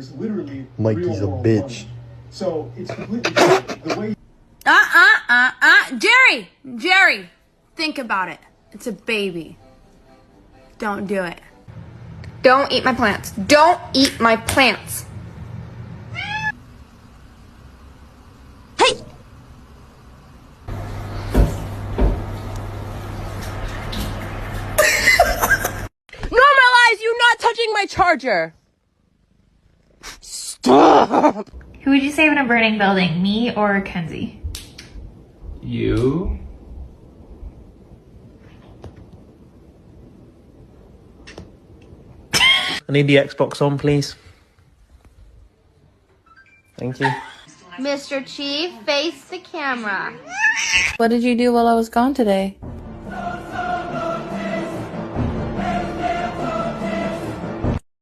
is literally Mikey's a bitch. So it's completely different. The way Jerry, think about it. It's a baby. Don't do it. Don't eat my plants. Don't eat my plants. Hey! Normalize you not touching my charger. Stop! Who would you save in a burning building, me or Kenzie? You? I need the Xbox on, please. Thank you. Mr. Chief, face the camera. What did you do while I was gone today?